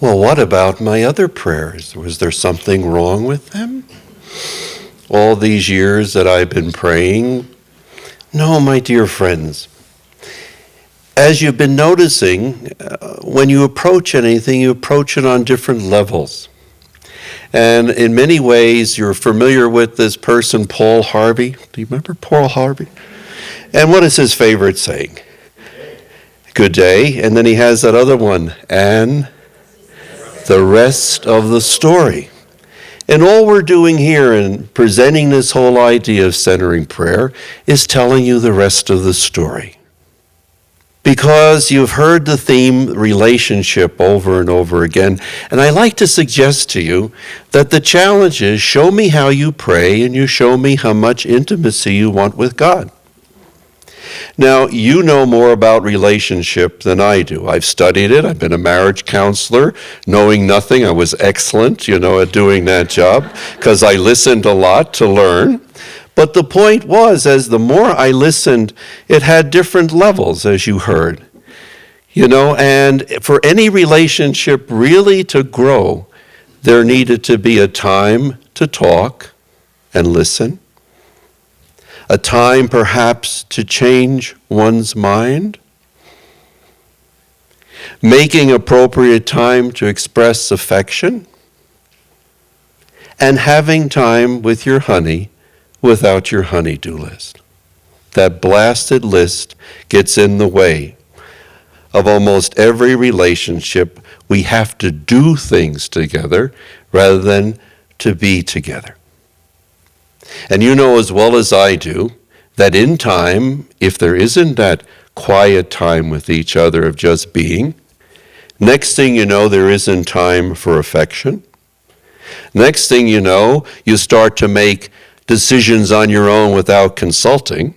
Well, what about my other prayers? Was there something wrong with them? All these years that I've been praying? No, my dear friends. As you've been noticing, when you approach anything, you approach it on different levels. And in many ways, you're familiar with this person, Paul Harvey. Do you remember Paul Harvey? And what is his favorite saying? Good day. And then he has that other one, and the rest of the story. And all we're doing here in presenting this whole idea of centering prayer is telling you the rest of the story. Because you've heard the theme relationship over and over again. And I like to suggest to you that the challenge is show me how you pray and you show me how much intimacy you want with God. Now, you know more about relationship than I do. I've studied it. I've been a marriage counselor. Knowing nothing, I was excellent, at doing that job because I listened a lot to learn. But the point was, as the more I listened, it had different levels, as you heard. And for any relationship really to grow, there needed to be a time to talk and listen. A time perhaps to change one's mind. Making appropriate time to express affection. And having time with your honey without your honey-do list. That blasted list gets in the way of almost every relationship. We have to do things together rather than to be together. And you know as well as I do that in time, if there isn't that quiet time with each other of just being, next thing you know, there isn't time for affection. Next thing you know, you start to make decisions on your own without consulting.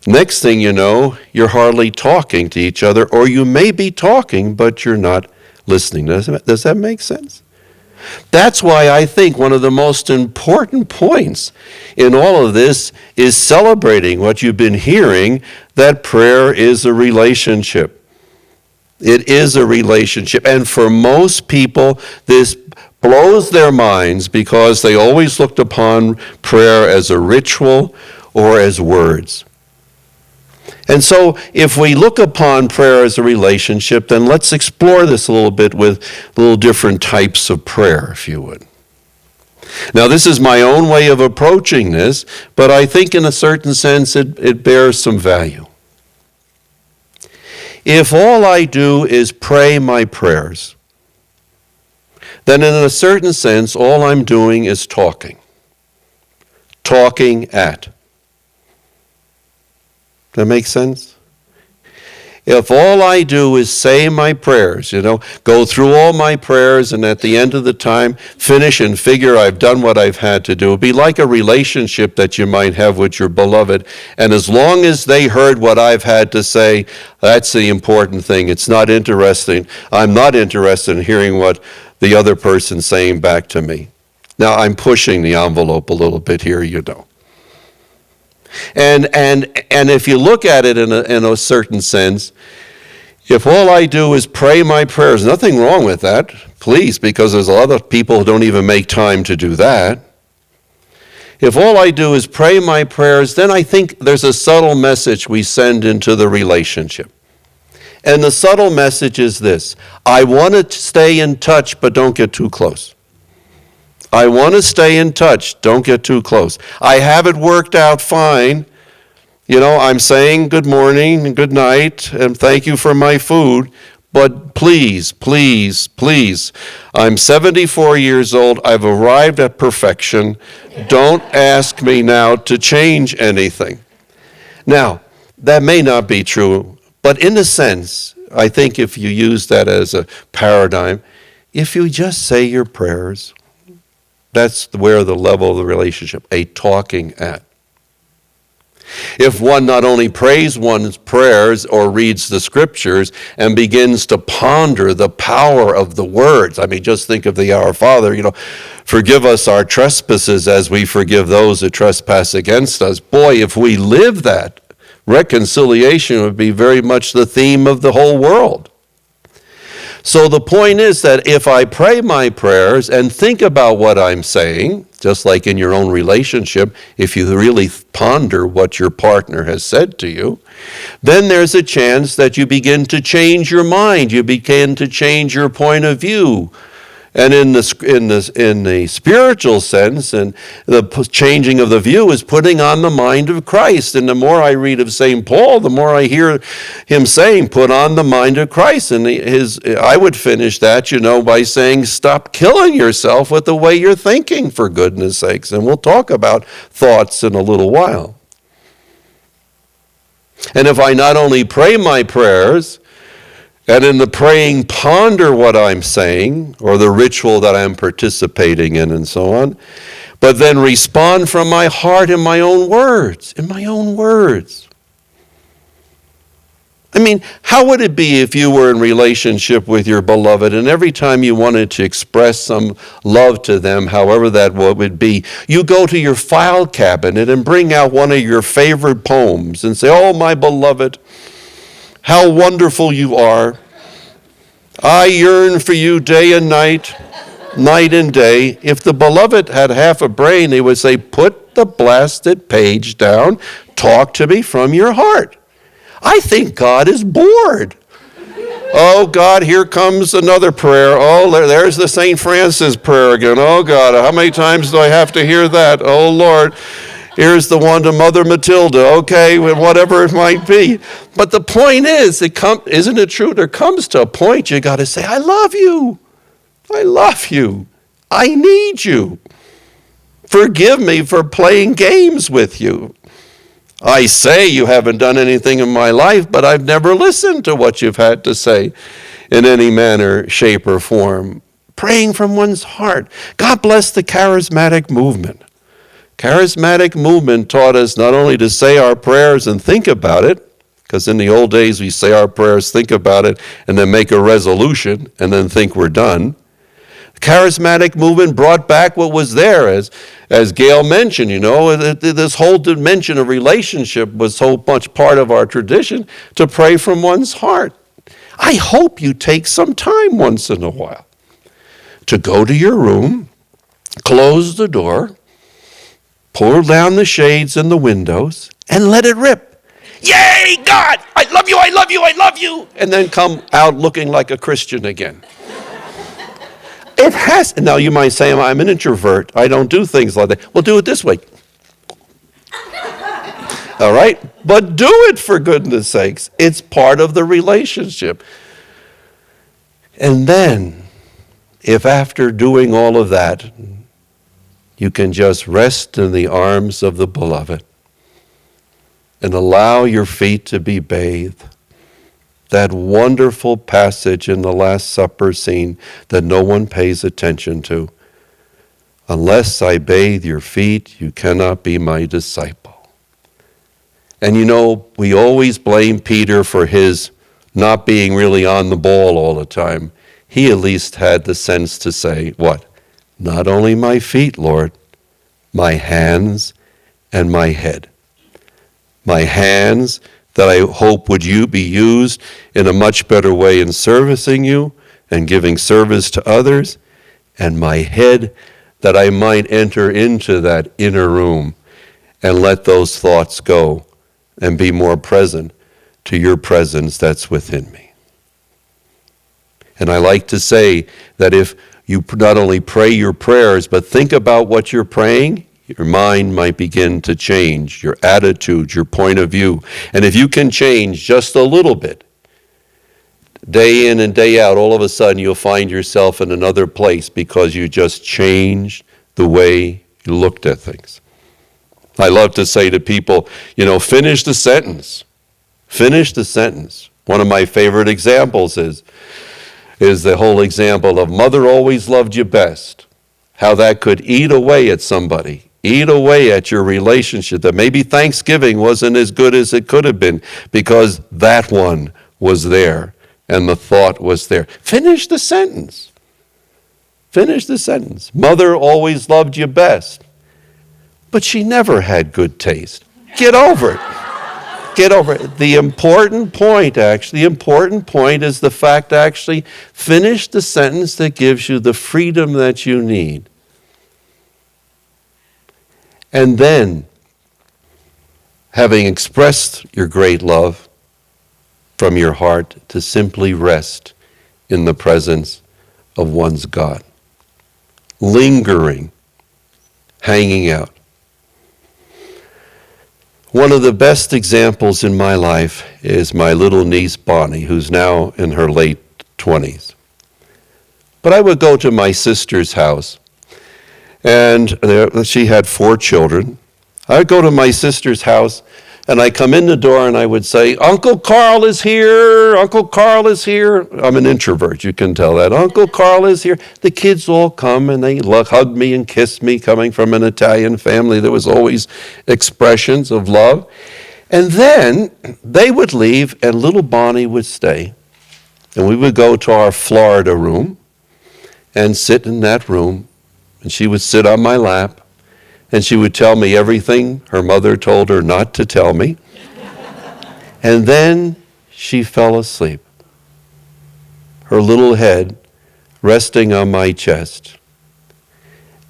Next thing you know, you're hardly talking to each other, or you may be talking, but you're not listening. Does that make sense? That's why I think one of the most important points in all of this is celebrating what you've been hearing, that prayer is a relationship. It is a relationship. And for most people, this blows their minds because they always looked upon prayer as a ritual or as words. And so if we look upon prayer as a relationship, then let's explore this a little bit with little different types of prayer, if you would. Now, this is my own way of approaching this, but I think in a certain sense it bears some value. If all I do is pray my prayers, then in a certain sense, all I'm doing is talking. Talking at. Does that make sense? If all I do is say my prayers, go through all my prayers and at the end of the time finish and figure I've done what I've had to do. It'd be like a relationship that you might have with your beloved. And as long as they heard what I've had to say, that's the important thing. It's not interesting. I'm not interested in hearing what the other person's saying back to me. Now, I'm pushing the envelope a little bit here, And if you look at it in a certain sense, if all I do is pray my prayers, nothing wrong with that, please, because there's a lot of people who don't even make time to do that. If all I do is pray my prayers, then I think there's a subtle message we send into the relationship. And the subtle message is this: I want to stay in touch, but don't get too close. I want to stay in touch, don't get too close. I have it worked out fine. I'm saying good morning and good night and thank you for my food, but please, please, please, I'm 74 years old. I've arrived at perfection. Don't ask me now to change anything. Now, that may not be true, but in a sense, I think if you use that as a paradigm, if you just say your prayers, that's where the level of the relationship, a talking at. If one not only prays one's prayers or reads the scriptures and begins to ponder the power of the words, just think of the Our Father, forgive us our trespasses as we forgive those that trespass against us. Boy, if we live that, reconciliation would be very much the theme of the whole world. So the point is that if I pray my prayers and think about what I'm saying, just like in your own relationship, if you really ponder what your partner has said to you, then there's a chance that you begin to change your mind. You begin to change your point of view. And in the spiritual sense, and the changing of the view is putting on the mind of Christ. And the more I read of St. Paul, the more I hear him saying, put on the mind of Christ. And I would finish that, by saying, stop killing yourself with the way you're thinking, for goodness sakes. And we'll talk about thoughts in a little while. And if I not only pray my prayers, and in the praying ponder what I'm saying, or the ritual that I'm participating in and so on, but then respond from my heart in my own words, I mean, how would it be if you were in relationship with your beloved and every time you wanted to express some love to them, however that would be, you go to your file cabinet and bring out one of your favorite poems and say, oh, my beloved, how wonderful you are. I yearn for you day and night, night and day. If the beloved had half a brain, they would say, put the blasted page down, talk to me from your heart. I think God is bored. Oh, God, here comes another prayer. Oh, there's the St. Francis prayer again. Oh, God, how many times do I have to hear that? Oh, Lord. Here's the one to Mother Matilda, okay, whatever it might be. But the point is, isn't it true? There comes to a point you got to say, I love you. I love you. I need you. Forgive me for playing games with you. I say you haven't done anything in my life, but I've never listened to what you've had to say in any manner, shape, or form. Praying from one's heart. God bless the charismatic movement. Charismatic movement taught us not only to say our prayers and think about it, because in the old days we say our prayers, think about it, and then make a resolution, and then think we're done. The charismatic movement brought back what was there, as Gail mentioned, this whole dimension of relationship was so much part of our tradition to pray from one's heart. I hope you take some time once in a while to go to your room, close the door, pull down the shades and the windows, and let it rip. Yay, God! I love you, I love you, I love you! And then come out looking like a Christian again. It has, now you might say, I'm an introvert. I don't do things like that. Well, do it this way. All right? But do it, for goodness sakes. It's part of the relationship. And then, if after doing all of that, you can just rest in the arms of the beloved and allow your feet to be bathed. That wonderful passage in the Last Supper scene that no one pays attention to. Unless I bathe your feet, you cannot be my disciple. And we always blame Peter for his not being really on the ball all the time. He at least had the sense to say, what? Not only my feet, Lord, my hands and my head. My hands that I hope would be used in a much better way in servicing you and giving service to others, and my head that I might enter into that inner room and let those thoughts go and be more present to your presence that's within me. And I like to say that if you not only pray your prayers, but think about what you're praying, your mind might begin to change, your attitude, your point of view. And if you can change just a little bit, day in and day out, all of a sudden you'll find yourself in another place because you just changed the way you looked at things. I love to say to people, finish the sentence. Finish the sentence. One of my favorite examples is the whole example of mother always loved you best. How that could eat away at somebody, eat away at your relationship, that maybe Thanksgiving wasn't as good as it could have been because that one was there and the thought was there. Finish the sentence. Finish the sentence. Mother always loved you best, but she never had good taste. Get over it. Get over it. The important point is the fact to actually finish the sentence that gives you the freedom that you need. And then, having expressed your great love from your heart, to simply rest in the presence of one's God. Lingering, hanging out. One of the best examples in my life is my little niece Bonnie, who's now in her late 20s. But I would go to my sister's house, and she had 4 children. I would go to my sister's house, and I come in the door and I would say, Uncle Carl is here, Uncle Carl is here. I'm an introvert, you can tell that. Uncle Carl is here. The kids all come and they hug me and kiss me. Coming from an Italian family, there was always expressions of love. And then they would leave and little Bonnie would stay. And we would go to our Florida room and sit in that room. And she would sit on my lap. And she would tell me everything her mother told her not to tell me. And then she fell asleep. Her little head resting on my chest.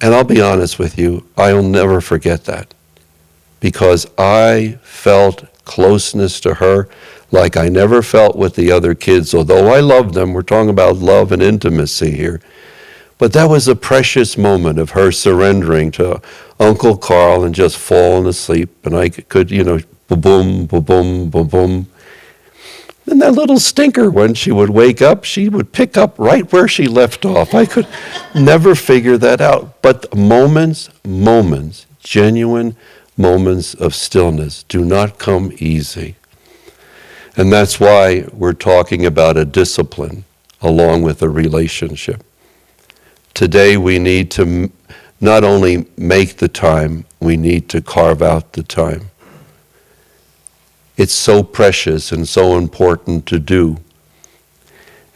And I'll be honest with you, I'll never forget that. Because I felt closeness to her like I never felt with the other kids. Although I loved them, we're talking about love and intimacy here. But that was a precious moment of her surrendering to Uncle Carl and just falling asleep. And I could, boom, boom, boom, boom, boom. And that little stinker, when she would wake up, she would pick up right where she left off. I could never figure that out. But moments, genuine moments of stillness do not come easy. And that's why we're talking about a discipline along with a relationship. Today we need to not only make the time, we need to carve out the time. It's so precious and so important to do.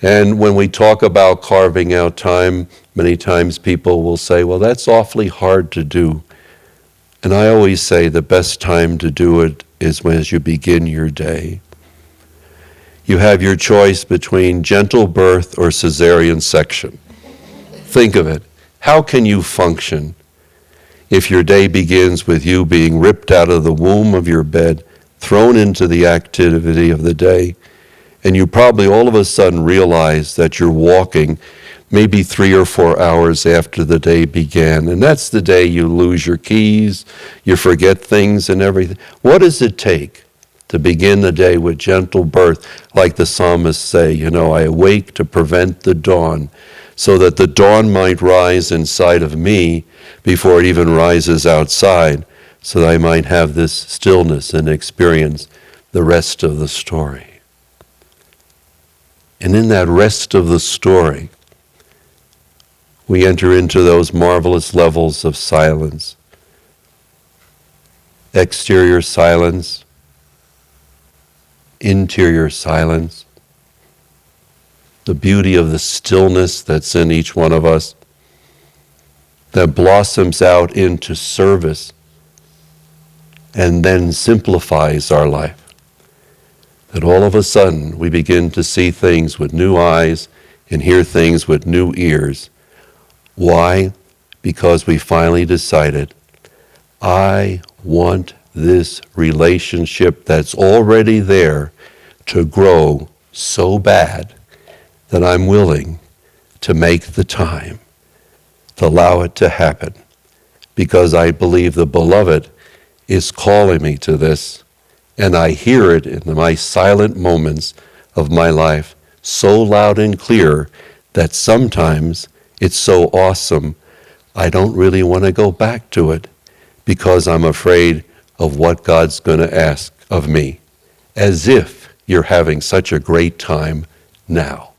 And when we talk about carving out time, many times people will say, well, that's awfully hard to do. And I always say the best time to do it is as you begin your day. You have your choice between gentle birth or cesarean section. Think of it. How can you function if your day begins with you being ripped out of the womb of your bed, thrown into the activity of the day, and you probably all of a sudden realize that you're walking maybe 3 or 4 hours after the day began, and that's the day you lose your keys, you forget things and everything. What does it take to begin the day with gentle birth, like the psalmists say, I awake to prevent the dawn, so that the dawn might rise inside of me before it even rises outside, so that I might have this stillness and experience the rest of the story. And in that rest of the story, we enter into those marvelous levels of silence. Exterior silence, interior silence, the beauty of the stillness that's in each one of us, that blossoms out into service and then simplifies our life. That all of a sudden we begin to see things with new eyes and hear things with new ears. Why? Because we finally decided, I want this relationship that's already there to grow so bad that I'm willing to make the time to allow it to happen, because I believe the beloved is calling me to this, and I hear it in my silent moments of my life so loud and clear that sometimes it's so awesome I don't really want to go back to it, because I'm afraid of what God's going to ask of me, as if you're having such a great time now.